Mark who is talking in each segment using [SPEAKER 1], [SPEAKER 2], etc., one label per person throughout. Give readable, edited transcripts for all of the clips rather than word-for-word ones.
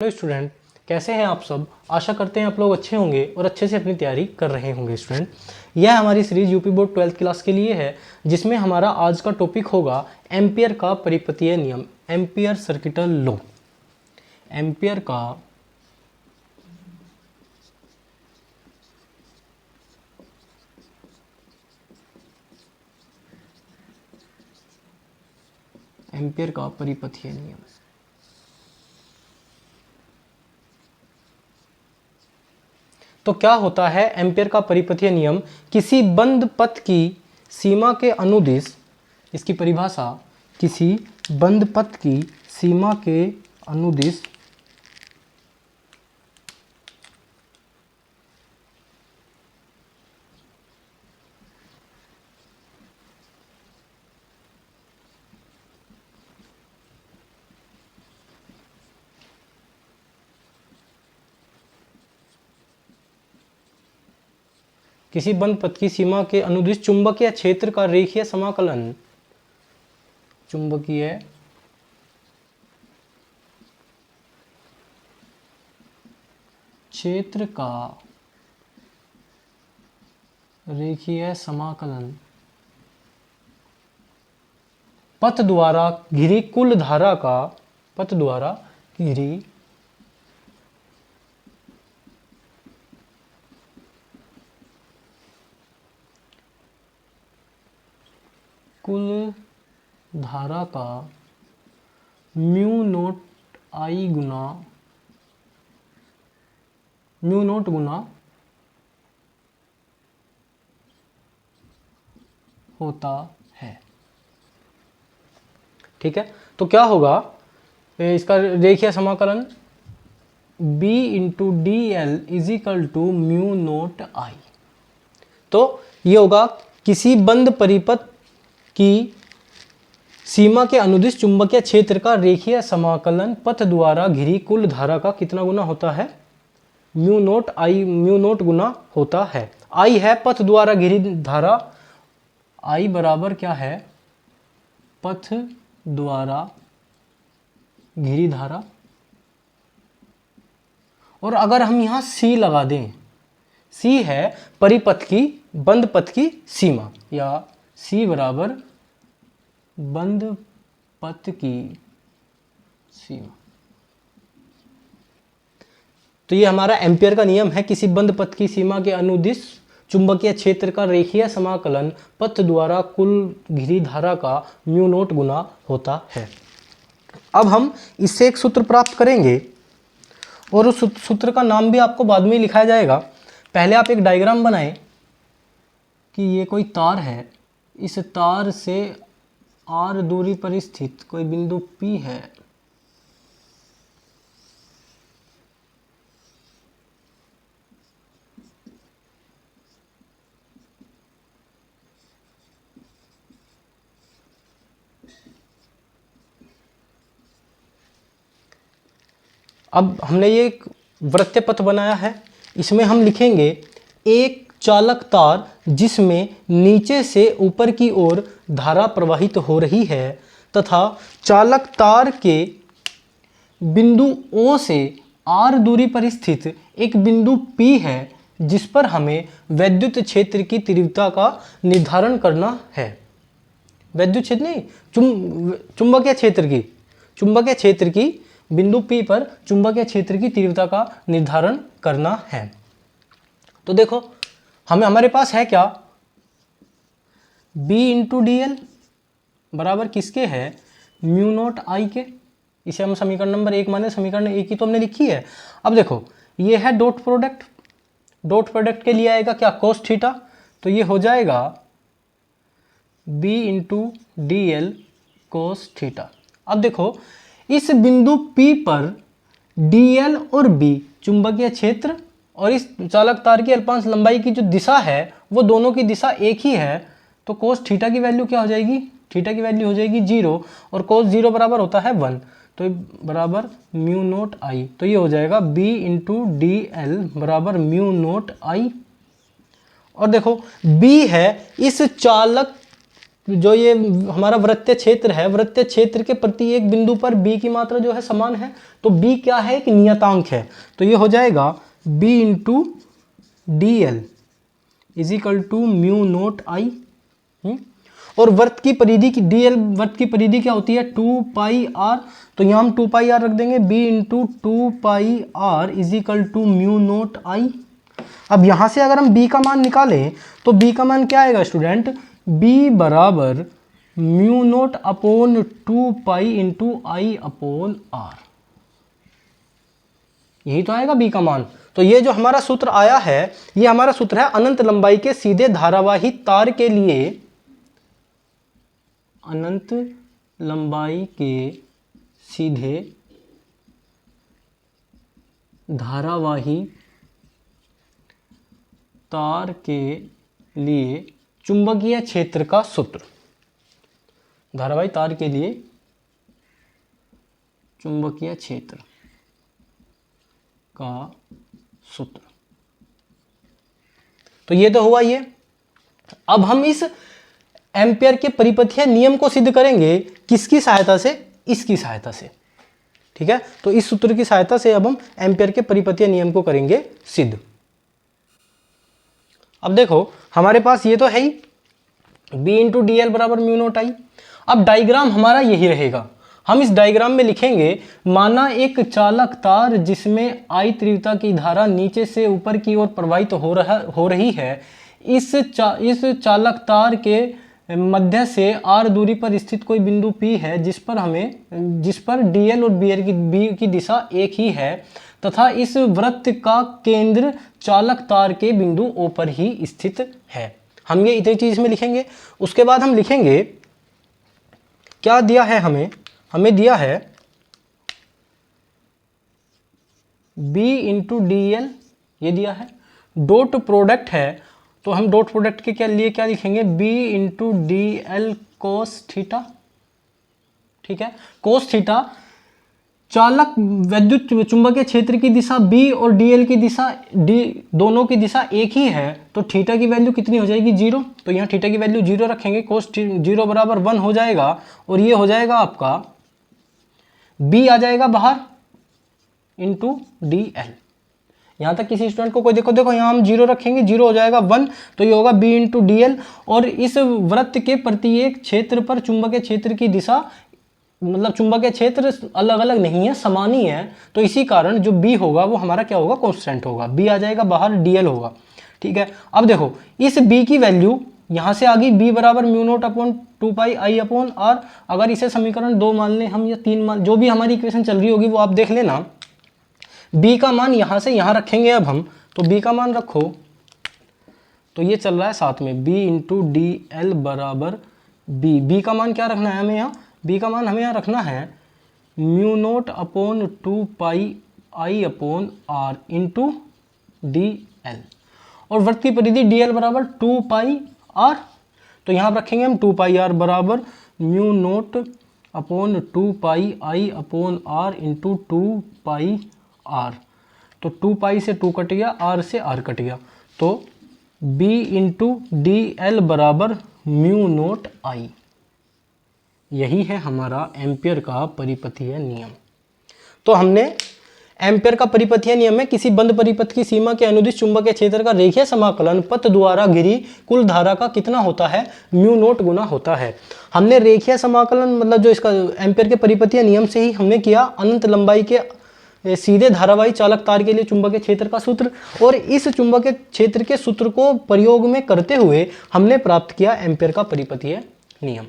[SPEAKER 1] Hello student, कैसे हैं आप सब। आशा करते हैं आप लोग अच्छे होंगे और अच्छे से अपनी तैयारी कर रहे होंगे। स्टूडेंट, यह हमारी series UP board 12th class के लिए है, जिसमें हमारा आज का टॉपिक होगा एम्पियर का परिपथीय नियम, एम्पियर सर्किटल लॉ। एम्पियर का परिपथीय नियम। तो क्या होता है एम्पियर का परिपथीय नियम? किसी बंद पथ की सीमा के अनुदिश, इसकी परिभाषा, किसी बंद पथ की सीमा के अनुदिश किसी बंद पथ की सीमा के अनुदिश चुंबकीय क्षेत्र का रेखीय समाकलन, चुंबकीय क्षेत्र का रेखीय समाकलन पथ द्वारा घिरी कुल धारा का, पथ द्वारा घिरी कुल धारा का म्यू नोट आई गुना म्यू नोट गुना होता है। ठीक है, तो क्या होगा इसका रेखीय समाकलन? b into D L is equal to mu naught I. तो ये होगा किसी बंद परिपथ की सीमा के अनुदिश चुंबकीय क्षेत्र का रेखीय समाकलन पथ द्वारा घिरी कुल धारा का कितना गुना होता है? म्यू नोट आई, म्यू नोट गुना होता है। आई है पथ द्वारा घिरी धारा, आई बराबर क्या है? पथ द्वारा घिरी धारा। और अगर हम यहां C लगा दें, C है परिपथ की, बंद पथ की सीमा, या C बराबर बंद पथ की सीमा। तो ये हमारा एम्पियर का नियम है, किसी बंद पथ की सीमा के अनुदिश चुंबकीय क्षेत्र का रेखीय समाकलन पथ द्वारा कुल घिरी धारा का म्यू नोट गुना होता है। अब हम इससे एक सूत्र प्राप्त करेंगे और उस सूत्र का नाम भी आपको बाद में लिखाया जाएगा। पहले आप एक डायग्राम बनाएं कि ये कोई तार है, इस तार से r दूरी पर स्थित कोई बिंदु P है। अब हमने ये एक वृत्तीय पथ बनाया है, इसमें हम लिखेंगे एक चालक तार जिसमें नीचे से ऊपर की ओर धारा प्रवाहित हो रही है, तथा चालक तार के बिंदु O से r दूरी पर स्थित एक बिंदु P है, जिस पर हमें वैद्युत क्षेत्र की तीव्रता का निर्धारण करना है। वैद्युत क्षेत्र नहीं, चुंबकीय क्षेत्र की बिंदु P पर चुंबकीय क्षेत्र की तीव्रता का निर्धारण करना है। तो देखो हमारे पास है क्या? B इंटू डी एल बराबर किसके है? म्यू नोट आई के। इसे हम समीकरण नंबर 1 माने, समीकरण 1 की तो हमने लिखी है। अब देखो ये है डॉट प्रोडक्ट, डॉट प्रोडक्ट के लिए आएगा क्या? Cos theta. तो ये हो जाएगा B into D L cos theta. अब देखो इस बिंदु P पर dl और B चुंबकीय क्षेत्र और इस चालक तार की अल्पांश लंबाई की जो दिशा है वो दोनों की दिशा एक ही है। तो कोस थीटा की वैल्यू क्या हो जाएगी? थीटा की वैल्यू हो जाएगी 0, और कोस 0 बराबर होता है 1, तो बराबर म्यू नोट आई। तो ये हो जाएगा B इंटू डी एल बराबर म्यू नोट आई। और देखो B है इस चालक जो ये हमारा वृत्तीय क्षेत्र है, वृत्तीय क्षेत्र के प्रति एक बिंदु पर b की मात्रा जो है समान है, तो b क्या है, एक नियतांक है, तो ये हो जाएगा b into D L is equal to mu naught I. और वृत्त की परिधि की dl, वृत्त की परिधि क्या होती है, 2 पाई r, तो यहाँ हम 2 पाई r रख देंगे, b into 2 pi r is equal to mu naught I. अब यहाँ से अगर हम b का मान निकालें तो b का मान क्या आएगा स्टूडेंट, b बराबर mu naught upon 2 pi into I upon r, यही तो आएगा b का मान। तो ये जो हमारा सूत्र आया है, ये हमारा सूत्र है अनंत लंबाई के सीधे धारावाही तार के लिए, अनंत लंबाई के सीधे धारावाही तार के लिए चुंबकीय क्षेत्र का सूत्र, धारावाही तार के लिए चुंबकीय क्षेत्र का सूत्र। तो ये तो हुआ ये। अब हम इस एम्पियर के परिपथीय नियम को सिद्ध करेंगे, किसकी सहायता से, इसकी सहायता से, ठीक है। तो इस सूत्र की सहायता से अब हम एम्पियर के परिपथीय नियम को करेंगे सिद्ध। अब देखो हमारे पास ये तो है ही, b इंटू डी एल बराबर म्यू नोट आई। अब डायग्राम हमारा यही रहेगा, हम इस डायग्राम में लिखेंगे, माना एक चालक तार जिसमें I तीव्रता की धारा नीचे से ऊपर की ओर प्रवाहित हो रही है, इस चालक तार के मध्य से r दूरी पर स्थित कोई बिंदु P है जिस पर dl और b की दिशा एक ही है, तथा इस वृत्त का केंद्र चालक तार के बिंदु O पर ही स्थित है। हम ये इतनी चीज में लिखेंगे। उसके बाद हम लिखेंगे, क्या दिया है हमें दिया है b इंटू डी एल, ये दिया है, डॉट प्रोडक्ट है, तो हम डॉट प्रोडक्ट के लिए क्या लिखेंगे, b into D L cos theta, ठीक है। कोस थीटा, चालक विद्युत चुंबकीय क्षेत्र की दिशा b और dl की दिशा d, दोनों की दिशा एक ही है, तो थीटा की वैल्यू कितनी हो जाएगी, 0। तो यहाँ थीटा की वैल्यू 0 रखेंगे, कोस 0 बराबर 1 हो जाएगा, और ये हो जाएगा आपका b आ जाएगा बाहर इंटू डी एल। यहाँ तक किसी स्टूडेंट को कोई देखो यहाँ हम 0 रखेंगे, 0 हो जाएगा 1, तो ये होगा b इंटू डी एल। और इस वृत्त के प्रत्येक क्षेत्र पर चुंबकीय क्षेत्र की दिशा, मतलब चुंबकीय क्षेत्र अलग अलग नहीं है, समान ही है, तो इसी कारण जो b होगा वो हमारा क्या होगा, कांस्टेंट होगा, b आ जाएगा बाहर, dl होगा, ठीक है। अब देखो इस b की वैल्यू यहाँ से आ गई, b बराबर mu naught upon 2 pi I upon r। अगर इसे समीकरण 2 मान लें हम या 3 मान, जो भी हमारी इक्वेशन चल रही होगी वो आप देख लेना। b का मान यहाँ से यहाँ रखेंगे, अब हम तो b का मान रखो, तो ये चल रहा है साथ में b इंटू डी एल बराबर b का मान क्या रखना है हमें यहाँ, b का मान हमें यहाँ रखना है mu naught upon 2 pi I upon r into D L, और वृत्त की परिधि dl बराबर 2 पाई r, तो यहाँ रखेंगे हम 2 पाई r बराबर mu naught upon 2 pi I upon r into 2 pi r, तो 2 पाई से 2 कट गया, r से r कट गया, तो b इंटू डी एल बराबर म्यू नोट आई। यही है हमारा एम्पियर का परिपथीय नियम। तो हमने एम्पियर का परिपथीय नियम में किसी बंद परिपथ की सीमा के अनुदिश चुंबकीय क्षेत्र का रेखीय समाकलन पथ द्वारा घिरी कुल धारा का कितना होता है, म्यू नोट गुना होता है। हमने रेखीय समाकलन मतलब जो इसका एम्पियर के परिपथीय नियम से ही हमने किया अनंत लंबाई के सीधे धारावाही चालक तार के लिए चुंबकीय क्षेत्र का सूत्र, और इस चुंबकीय क्षेत्र के सूत्र को प्रयोग में करते हुए हमने प्राप्त किया एम्पियर का परिपथीय नियम।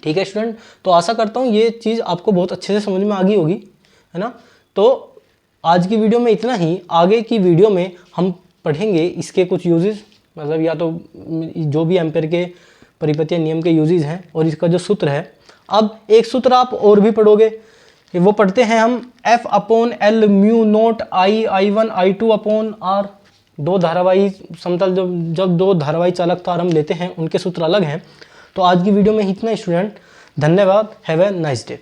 [SPEAKER 1] ठीक है स्टूडेंट, तो आशा करता हूँ ये चीज़ आपको बहुत अच्छे से समझ में आ गई होगी, है ना। तो आज की वीडियो में इतना ही। आगे की वीडियो में हम पढ़ेंगे इसके कुछ यूजेस, मतलब या तो जो भी एम्पियर के परिपथीय नियम के यूजेस हैं और इसका जो सूत्र है। अब एक सूत्र आप और भी पढ़ोगे, वो पढ़ते हैं हम F upon L mu naught I1 I2 upon R। दो धारावाही समतल जब दो धारावाही चालक तार हम लेते हैं उनके सूत्र अलग हैं। तो आज की वीडियो में इतना स्टूडेंट, धन्यवाद, हैव ए नाइस डे।